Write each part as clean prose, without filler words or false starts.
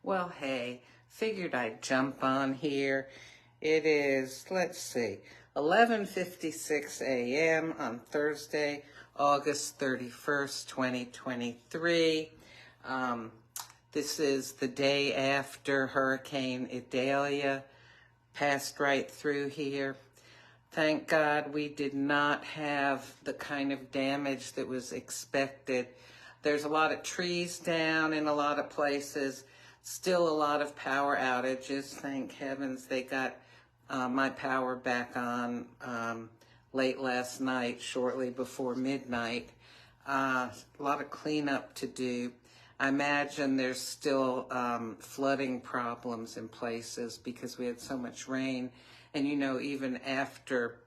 Well, hey, figured I'd jump on here. It is, let's see, 11:56 a.m. on Thursday, August 31st, 2023. This is the day after Hurricane Idalia passed right through here. Thank God we did not have the kind of damage that was expected. There's a lot of trees down in a lot of places. Still a lot of power outages. Thank heavens they got my power back on late last night, shortly before midnight. A lot of cleanup to do. I imagine there's still flooding problems in places because we had so much rain. And you know, even after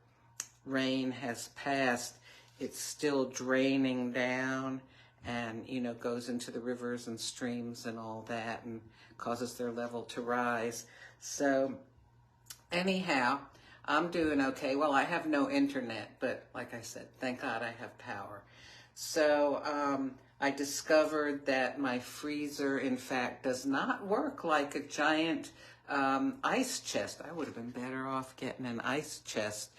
rain has passed, it's still draining down and, you know, goes into the rivers and streams and all that and causes their level to rise. So anyhow, I'm doing okay. Well, I have no internet, but like I said, thank God I have power. So I discovered that my freezer, in fact, does not work like a giant ice chest. I would have been better off getting an ice chest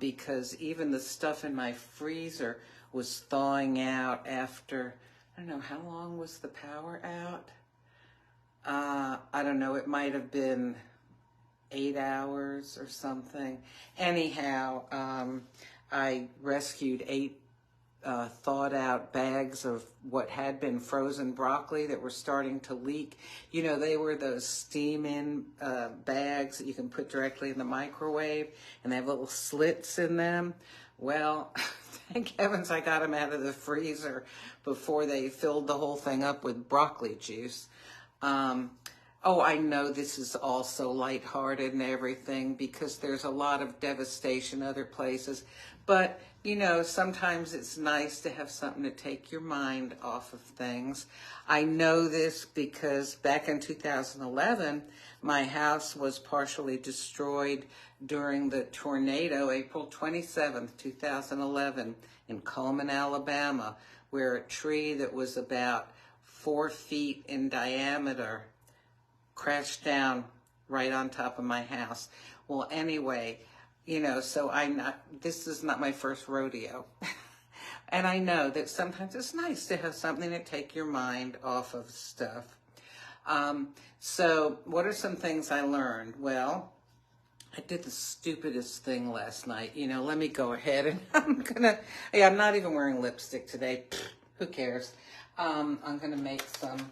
because even the stuff in my freezer was thawing out after, I don't know, how long was the power out? I don't know, it might have been 8 hours or something. Anyhow, I rescued 8 thawed out bags of what had been frozen broccoli that were starting to leak. You know, they were those steam-in bags that you can put directly in the microwave, and they have little slits in them. Well, thank heavens I got them out of the freezer before they filled the whole thing up with broccoli juice. Oh, I know this is also lighthearted and everything because there's a lot of devastation other places. But, you know, sometimes it's nice to have something to take your mind off of things. I know this because back in 2011, my house was partially destroyed during the tornado, April 27th, 2011, in Cullman, Alabama, where a tree that was about 4 feet in diameter crashed down right on top of my house. Well, anyway, you know, so this is not my first rodeo. And I know that sometimes it's nice to have something to take your mind off of stuff. So what are some things I learned? Well, I did the stupidest thing last night. You know, let me go ahead and I'm not even wearing lipstick today. Who cares? I'm gonna make some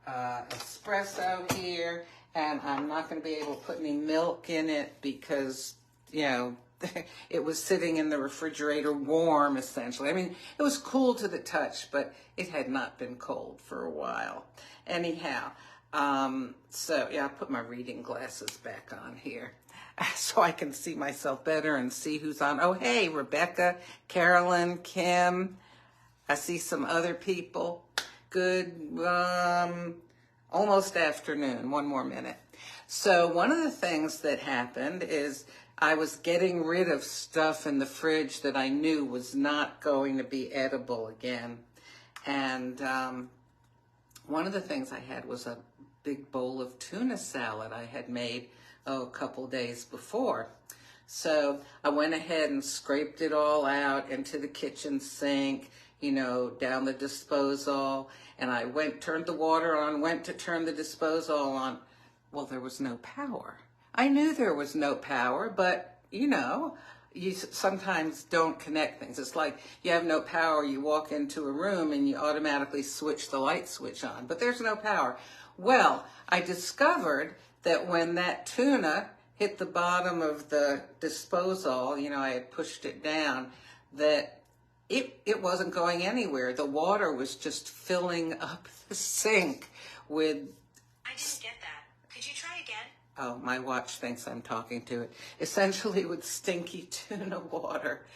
espresso here, and I'm not going to be able to put any milk in it because, you know, it was sitting in the refrigerator warm, essentially. I mean, it was cool to the touch, but it had not been cold for a while. Anyhow, so yeah, I'll put my reading glasses back on here so I can see myself better and see who's on. Oh, hey, Rebecca, Carolyn, Kim. I see some other people. Good, almost afternoon, 1 more minute. So one of the things that happened is I was getting rid of stuff in the fridge that I knew was not going to be edible again. And one of the things I had was a big bowl of tuna salad I had made a couple days before. So I went ahead and scraped it all out into the kitchen sink, you know, down the disposal, and I turned the water on, went to turn the disposal on. Well, there was no power. I knew there was no power, but, you know, you sometimes don't connect things. It's like you have no power, you walk into a room and you automatically switch the light switch on, but there's no power. Well, I discovered that when that tuna hit the bottom of the disposal, you know, I had pushed it down, that it wasn't going anywhere. The water was just filling up the sink with... I didn't get that. Could you try again? Oh, my watch thinks I'm talking to it. Essentially with stinky tuna water.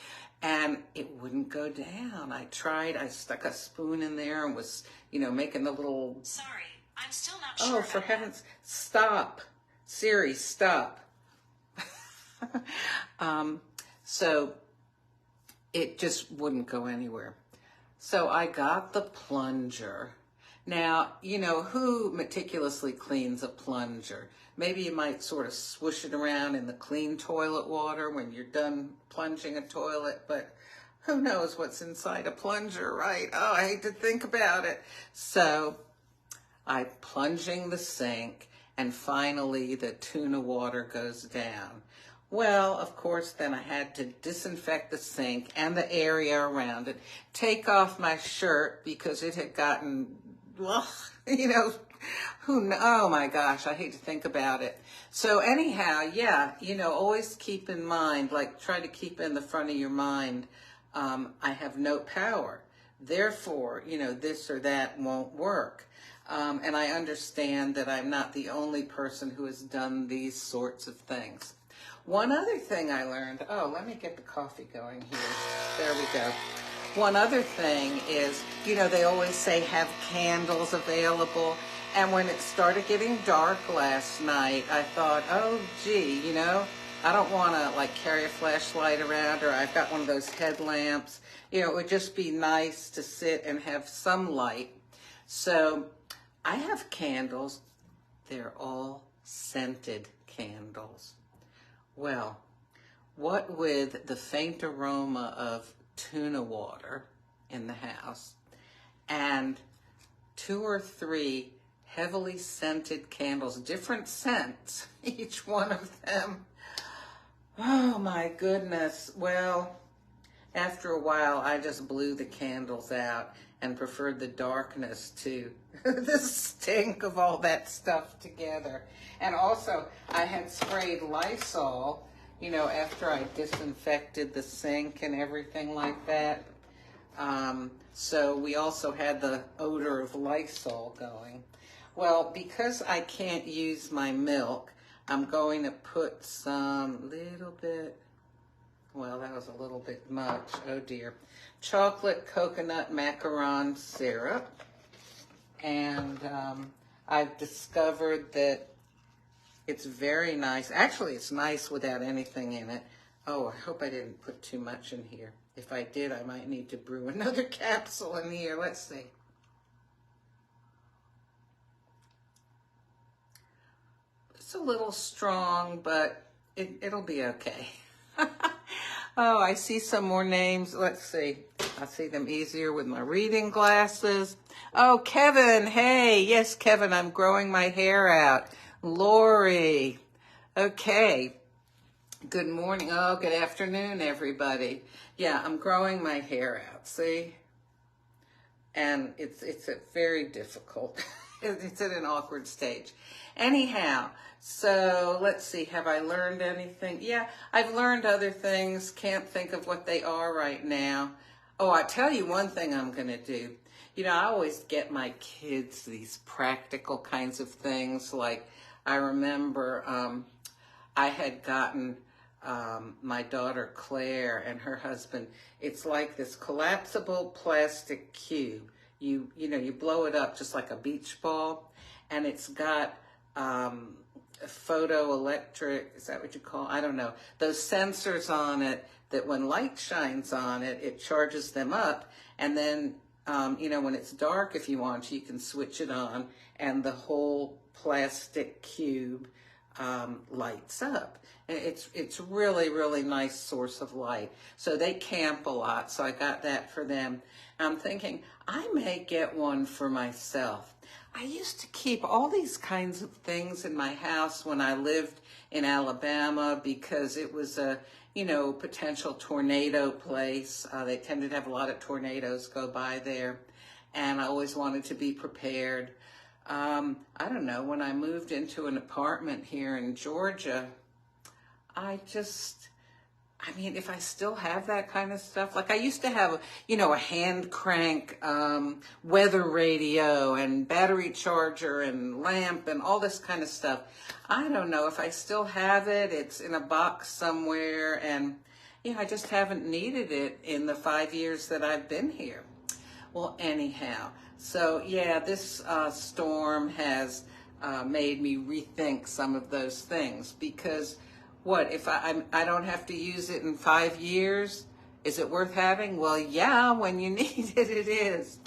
And it wouldn't go down. I tried, I stuck a spoon in there and was, you know, making the little... Sorry, I'm still not sure. Oh, for heaven's... Stop. Siri, stop. So it just wouldn't go anywhere. So I got the plunger Now, who meticulously cleans a plunger? Maybe you might sort of swoosh it around in the clean toilet water when you're done plunging a toilet, but who knows what's inside a plunger, right? Oh, I hate to think about it. So I'm plunging the sink, and finally the tuna water goes down. Well, of course, then I had to disinfect the sink and the area around it, take off my shirt because it had gotten, ugh, oh my gosh, I hate to think about it. So anyhow, yeah, always keep in mind, like try to keep in the front of your mind, I have no power. Therefore, this or that won't work. And I understand that I'm not the only person who has done these sorts of things. One other thing I learned, let me get the coffee going here. There we go. One other thing is, they always say have candles available. And when it started getting dark last night, I thought, oh, gee, I don't want to carry a flashlight around, or I've got one of those headlamps. It would just be nice to sit and have some light. So I have candles. They're all scented candles. Well, what with the faint aroma of tuna water in the house and 2 or 3 heavily scented candles, different scents, each one of them. Oh my goodness. Well, after a while, I just blew the candles out and preferred the darkness to the stink of all that stuff together. And also, I had sprayed Lysol, after I disinfected the sink and everything like that. So we also had the odor of Lysol going. Well, because I can't use my milk, I'm going to put some little bit, well, that was a little bit much, oh dear, chocolate coconut macaron syrup. And I've discovered that it's very nice. Actually, it's nice without anything in it. Oh, I hope I didn't put too much in here. If I did, I might need to brew another capsule in here. Let's see. It's a little strong, but it'll be okay. Oh, I see some more names. Let's see. I see them easier with my reading glasses. Oh, Kevin. Hey, yes, Kevin, I'm growing my hair out. Lori. Okay. Good morning. Oh, good afternoon, everybody. Yeah, I'm growing my hair out. See? And it's very difficult. It's at an awkward stage. Anyhow, so let's see. Have I learned anything? Yeah, I've learned other things. Can't think of what they are right now. Oh, I tell you one thing I'm going to do. I always get my kids these practical kinds of things. Like I remember I had gotten my daughter Claire and her husband. It's like this collapsible plastic cube. You blow it up just like a beach ball, and it's got photoelectric, is that what you call, I don't know, those sensors on it that when light shines on it, it charges them up, and then when it's dark, if you want, you can switch it on, and the whole plastic cube lights up. It's really, really nice source of light. So they camp a lot, so I got that for them. I'm thinking I may get one for myself. I used to keep all these kinds of things in my house when I lived in Alabama because it was a, potential tornado place. They tended to have a lot of tornadoes go by there, and I always wanted to be prepared. I don't know, when I moved into an apartment here in Georgia, if I still have that kind of stuff, like I used to have, a hand crank weather radio and battery charger and lamp and all this kind of stuff. I don't know if I still have it. It's in a box somewhere, and I just haven't needed it in the 5 years that I've been here. Well, anyhow, so yeah, this storm has made me rethink some of those things, because what if I don't have to use it in 5 years? Is it worth having? Well, yeah, when you need it, it is.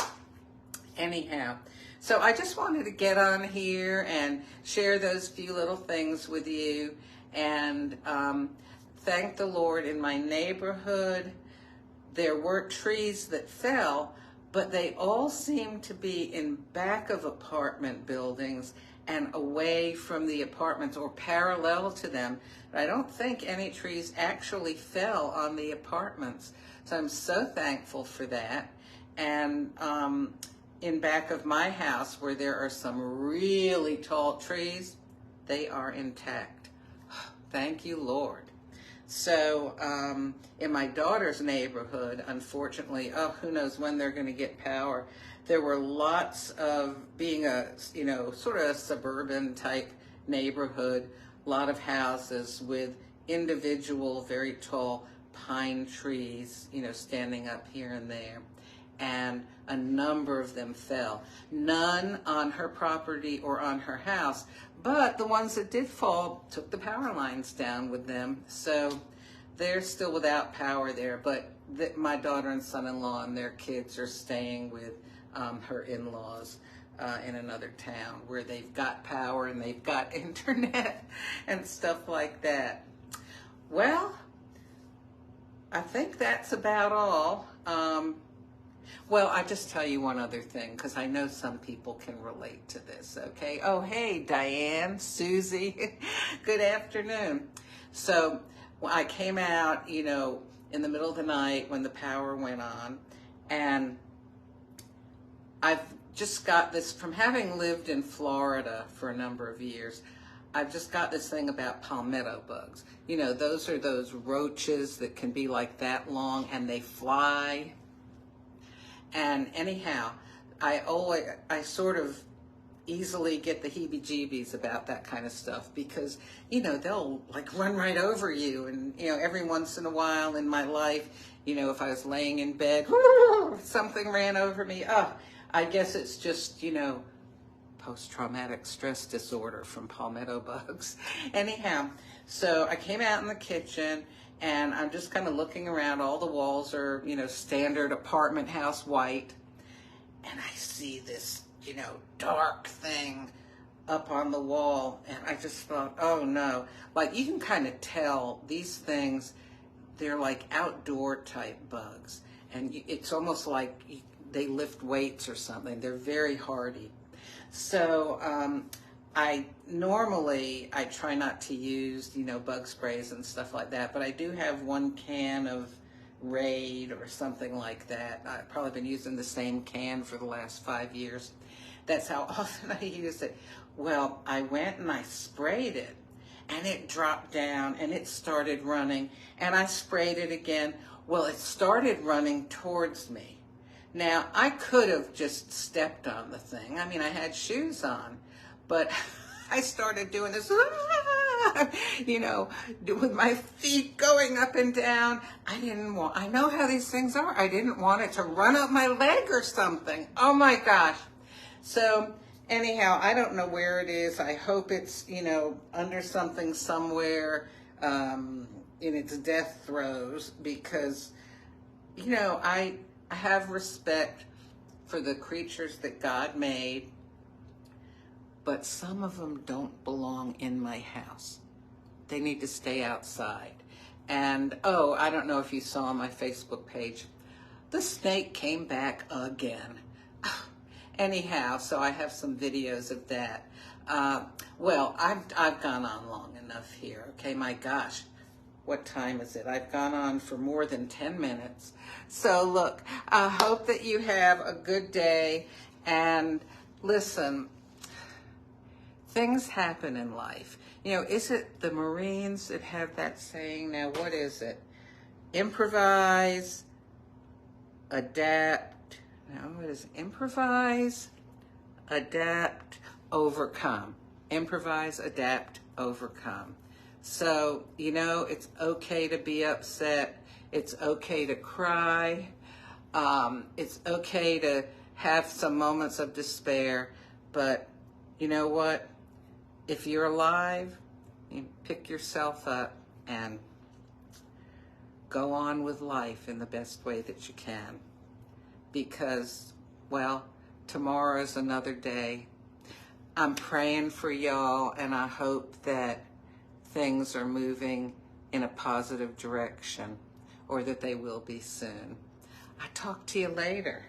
Anyhow, So I just wanted to get on here and share those few little things with you, and thank the Lord. In my neighborhood, there were trees that fell, but they all seemed to be in back of apartment buildings and away from the apartments or parallel to them. But I don't think any trees actually fell on the apartments. So I'm so thankful for that. And in back of my house, where there are some really tall trees, they are intact. Thank you, Lord. So in my daughter's neighborhood, unfortunately, who knows when they're going to get power. There were lots of, being a, sort of a suburban type neighborhood, a lot of houses with individual, very tall pine trees, standing up here and there. And a number of them fell. None on her property or on her house, but the ones that did fall took the power lines down with them. So they're still without power there, but my daughter and son-in-law and their kids are staying with her in-laws in another town where they've got power and they've got internet and stuff like that. Well, I think that's about all. Well, I just tell you one other thing, because I know some people can relate to this, okay? Oh, hey, Diane, Susie, good afternoon. So I came out, in the middle of the night when the power went on, and I've just got this, from having lived in Florida for a number of years, I've just got this thing about palmetto bugs. Those are those roaches that can be like that long, and they fly. And anyhow, I sort of easily get the heebie-jeebies about that kind of stuff, because, they'll like run right over you. And, every once in a while in my life, if I was laying in bed, something ran over me. I guess it's just, post-traumatic stress disorder from palmetto bugs. Anyhow, so I came out in the kitchen, and I'm just kind of looking around. All the walls are, standard apartment house white. And I see this, dark thing up on the wall. And I just thought, oh no. Like, you can kind of tell these things, they're like outdoor type bugs. And it's almost like they lift weights or something. They're very hardy. So I try not to use, bug sprays and stuff like that, but I do have one can of Raid or something like that. I've probably been using the same can for the last 5 years. That's how often I use it. Well, I went and I sprayed it, and it dropped down, and it started running, and I sprayed it again. Well, it started running towards me. Now, I could have just stepped on the thing. I mean, I had shoes on, but I started doing this, with my feet going up and down. I know how these things are. I didn't want it to run up my leg or something. Oh my gosh. So anyhow, I don't know where it is. I hope it's, under something somewhere in its death throes, because, I have respect for the creatures that God made, but some of them don't belong in my house. They need to stay outside. And, I don't know if you saw on my Facebook page, the snake came back again. Anyhow, so I have some videos of that. Well, I've gone on long enough here, okay? My gosh, what time is it? I've gone on for more than 10 minutes. So look, I hope that you have a good day. And listen, things happen in life. Is it the Marines that have that saying? Now, what is it? Improvise, adapt. No, what is it? Improvise, adapt, overcome. Improvise, adapt, overcome. So, it's okay to be upset. It's okay to cry. It's okay to have some moments of despair. But you know what? If you're alive, you pick yourself up and go on with life in the best way that you can. Because, well, Tomorrow's another day. I'm praying for y'all, and I hope that things are moving in a positive direction, or that they will be soon. I'll talk to you later.